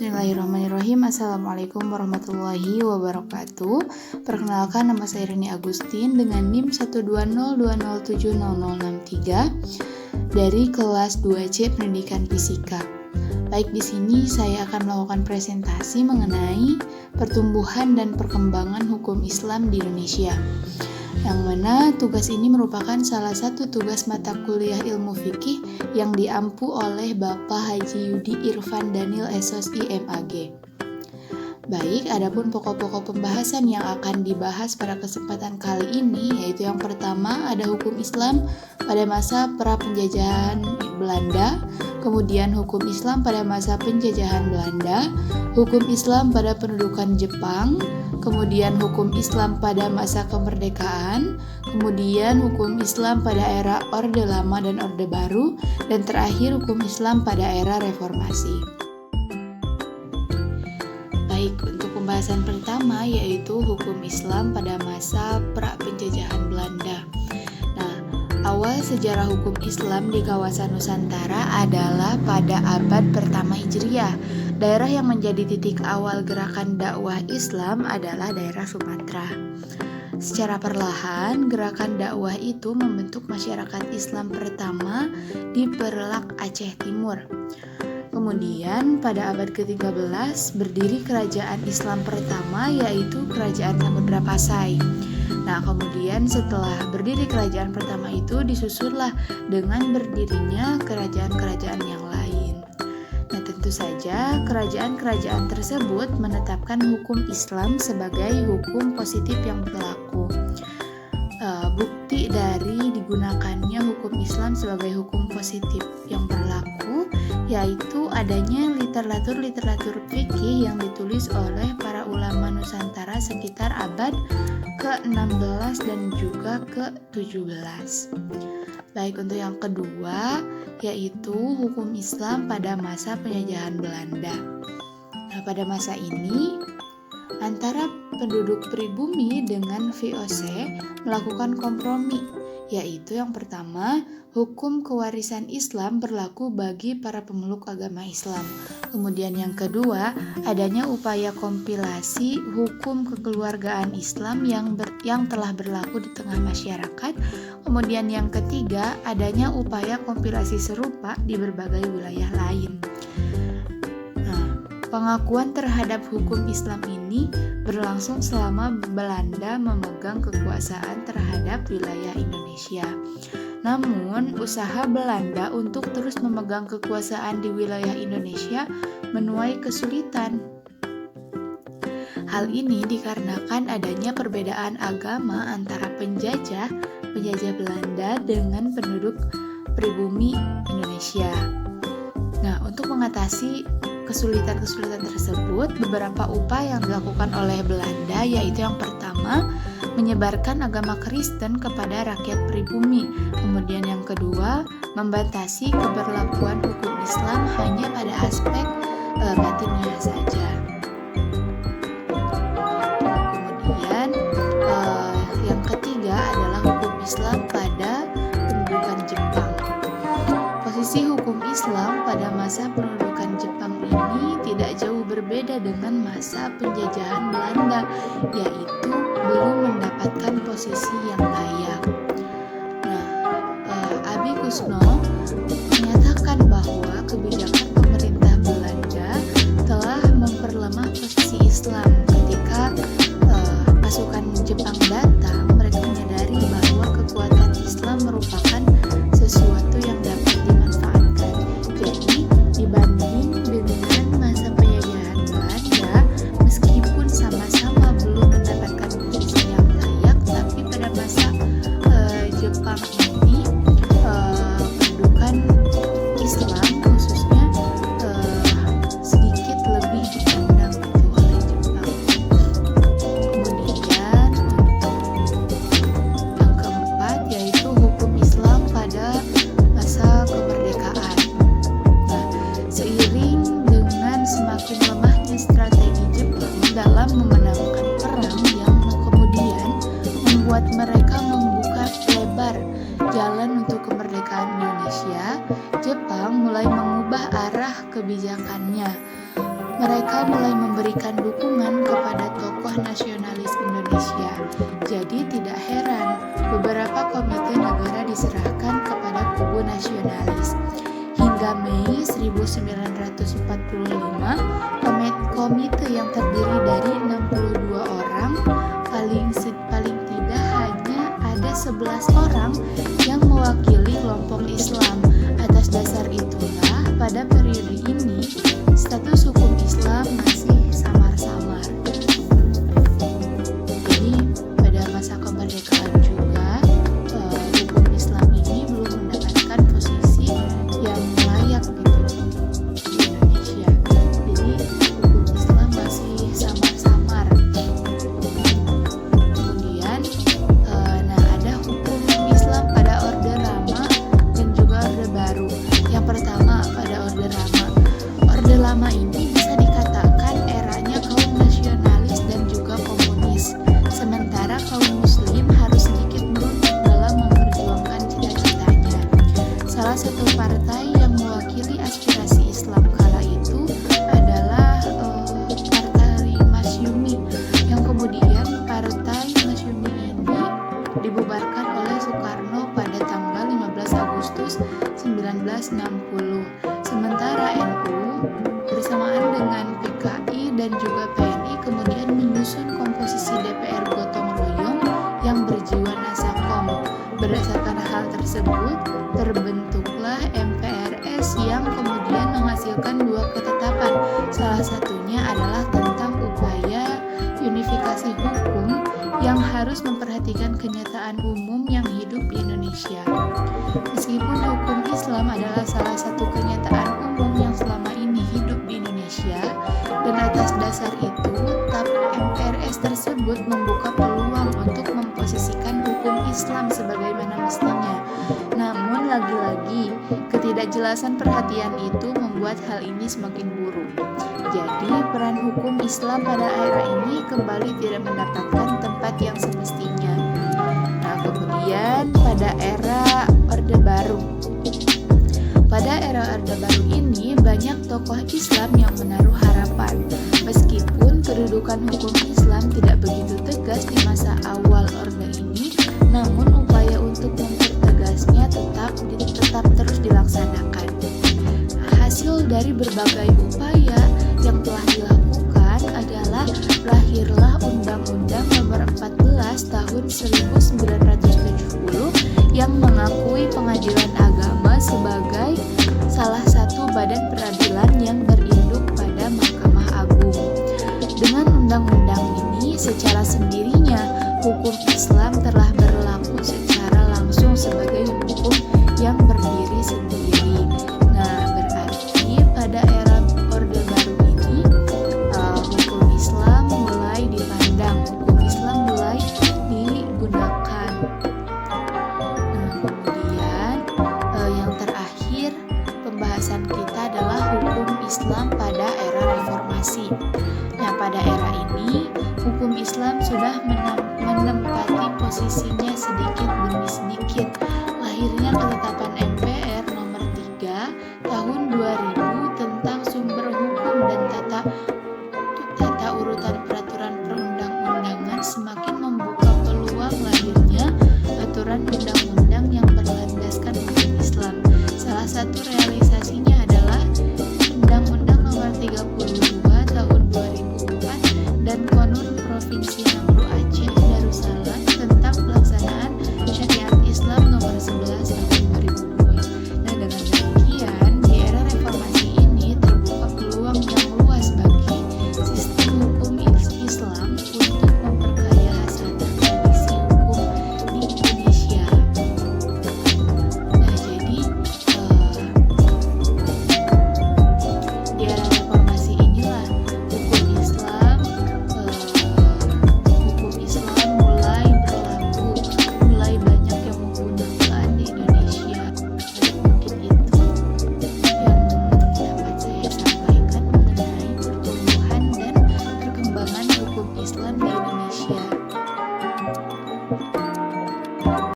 Bismillahirrahmanirrahim. Assalamualaikum warahmatullahi wabarakatuh. Perkenalkan, nama saya Rini Agustin dengan NIM 120207063 dari kelas 2C Pendidikan Fisika. Baik, di sini saya akan melakukan presentasi mengenai pertumbuhan dan perkembangan hukum Islam di Indonesia. Yang mana tugas ini merupakan salah satu tugas mata kuliah ilmu fikih yang diampu oleh Bapak Haji Yudi Irfan Daniel SOSI MAG. Baik, adapun pokok-pokok pembahasan yang akan dibahas pada kesempatan kali ini, yaitu yang pertama ada hukum Islam pada masa pra-penjajahan Belanda, kemudian hukum Islam pada masa penjajahan Belanda, hukum Islam pada pendudukan Jepang, kemudian hukum Islam pada masa kemerdekaan, kemudian hukum Islam pada era Orde Lama dan Orde Baru, dan terakhir hukum Islam pada era Reformasi. Baik, untuk pembahasan pertama yaitu hukum Islam pada masa pra-penjajahan Belanda. Nah, awal sejarah hukum Islam di kawasan Nusantara adalah pada abad pertama Hijriah. Daerah yang menjadi titik awal gerakan dakwah Islam adalah daerah Sumatera. Secara perlahan, gerakan dakwah itu membentuk masyarakat Islam pertama di Perlak Aceh Timur. Kemudian pada abad ke-13 berdiri kerajaan Islam pertama, yaitu Kerajaan Samudra Pasai. Nah, kemudian setelah berdiri kerajaan pertama itu disusullah dengan berdirinya kerajaan-kerajaan yang lain. Nah, tentu saja kerajaan-kerajaan tersebut menetapkan hukum Islam sebagai hukum positif yang berlaku. Bukti dari digunakannya hukum Islam sebagai hukum positif yang berlaku yaitu adanya literatur-literatur fikih yang ditulis oleh para ulama Nusantara sekitar abad ke-16 dan juga ke-17. Baik, untuk yang kedua yaitu hukum Islam pada masa penjajahan Belanda. Nah, pada masa ini antara penduduk pribumi dengan VOC melakukan kompromi, yaitu yang pertama, hukum kewarisan Islam berlaku bagi para pemeluk agama Islam. Kemudian yang kedua, adanya upaya kompilasi hukum kekeluargaan Islam yang telah berlaku di tengah masyarakat. Kemudian yang ketiga, adanya upaya kompilasi serupa di berbagai wilayah lain. Pengakuan terhadap hukum Islam ini berlangsung selama Belanda memegang kekuasaan terhadap wilayah Indonesia. Namun, usaha Belanda untuk terus memegang kekuasaan di wilayah Indonesia menuai kesulitan. Hal ini dikarenakan adanya perbedaan agama antara penjajah Belanda dengan penduduk pribumi Indonesia. Nah, untuk mengatasi kesulitan-kesulitan tersebut, beberapa upaya yang dilakukan oleh Belanda yaitu yang pertama, menyebarkan agama Kristen kepada rakyat pribumi. Kemudian yang kedua, membatasi keberlakuan hukum Islam hanya pada aspek batinnya saja. Kemudian yang ketiga adalah hukum Islam pada pendudukan Jepang. Posisi hukum Islam pada masa pendudukan Jepang ini tidak jauh berbeda dengan masa penjajahan Belanda, yaitu belum mendapatkan posisi yang layak. Nah, Abi Kusno menyatakan bahwa kebijakan pemerintah Belanda telah memperlemah posisi Islam. Ketika pasukan Jepang datang, mereka menyadari bahwa kekuatan Islam merupakan sesuatu yang dapat dimanfaatkan. Jadi, dibanding dengan masa penjajahan Belanda, meskipun sama-sama belum mendapatkan posisi yang layak, tapi pada masa Jepang ini kedudukan Islam khususnya sedikit lebih dipandang oleh Jepang. Kemudian untuk yang keempat yaitu hukum Islam pada masa kemerdekaan. Nah, seiring dengan semakin lemahnya strategi Jepang dalam memenangkan perang yang kemudian membuat mereka membuka lebar jalan untuk kemerdekaan Indonesia, Jepang mulai mengubah arah kebijakannya. mereka mulai memberikan dukungan kepada tokoh nasionalis Indonesia. Jadi tidak heran beberapa komite negara diserahkan kepada kubu nasionalis. Hingga Mei 1945, komite yang terdiri dari 62 orang, paling tidak hanya ada 11 orang yang mewakili kelompok Islam. Atas dasar itulah, pada periode ini, status hukum Islam masih samar-samar. Jadi, pada masa kemerdekaan juga, hukum Islam ini belum mendapatkan posisi yang layak gitu di Indonesia. Jadi, hukum Islam masih samar-samar. Kemudian, ada hukum Islam pada Orde Lama dan juga Orde Baru. Yang pertama, pada Orde Lama. Orde Lama ini bisa dikatakan eranya kaum nasionalis dan juga komunis. Sementara kaum muslim harus sedikit merunut dalam memperjuangkan cita-citanya. Salah satu partai yang mewakili aspirasi Islam kala itu adalah Partai Masyumi, yang kemudian Partai Masyumi ini dibubarkan oleh Soekarno pada tanggal 15 Agustus 1960. Sementara NU bersamaan dengan PKI dan juga PNI kemudian menyusun komposisi DPR gotong royong yang berjiwa nasakom. Berdasarkan hal tersebut, terbentuklah MPRS yang kemudian menghasilkan dua ketetapan. Salah satunya adalah tentang upaya unifikasi hukum yang harus memperhatikan kenyataan umum yang hidup di Indonesia. Meskipun hukum Islam adalah salah satu kenyataan umum yang selama ini hidup di Indonesia, dan atas dasar itu, TAP MPRS tersebut membuka peluang untuk memposisikan hukum Islam sebagaimana mestinya. Namun lagi-lagi, ketidakjelasan perhatian itu membuat hal ini semakin buruk. Jadi, peran hukum Islam pada era ini kembali tidak mendapatkan tempat yang semestinya. Nah, kemudian pada era Orde Baru. Pada era Orde Baru ini, banyak tokoh Islam yang menaruh harapan. Meskipun kedudukan hukum Islam tidak begitu tegas di masa awal Orde ini, namun upaya untuk mempertegasnya tetap terus dilaksanakan. Hasil dari berbagai upaya yang telah dilakukan adalah lahirlah Undang-Undang Nomor 14 Tahun 1970 yang mengakui pengadilan agama sebagai salah satu badan peradilan yang berinduk pada Mahkamah Agung. Dengan undang-undang ini, secara sendirinya hukum Islam telah berlaku secara langsung sebagai hukum yang berdiri sendiri. Nah, berarti pada era Orde Baru ini, hukum Islam mulai dipandang, hukum Islam mulai digunakan. Nah, kemudian yang terakhir pembahasan kita adalah hukum Islam pada era reformasi. Nah, pada era ini hukum Islam sudah menempati posisinya sedikit demi sedikit. Lahirnya ketetapan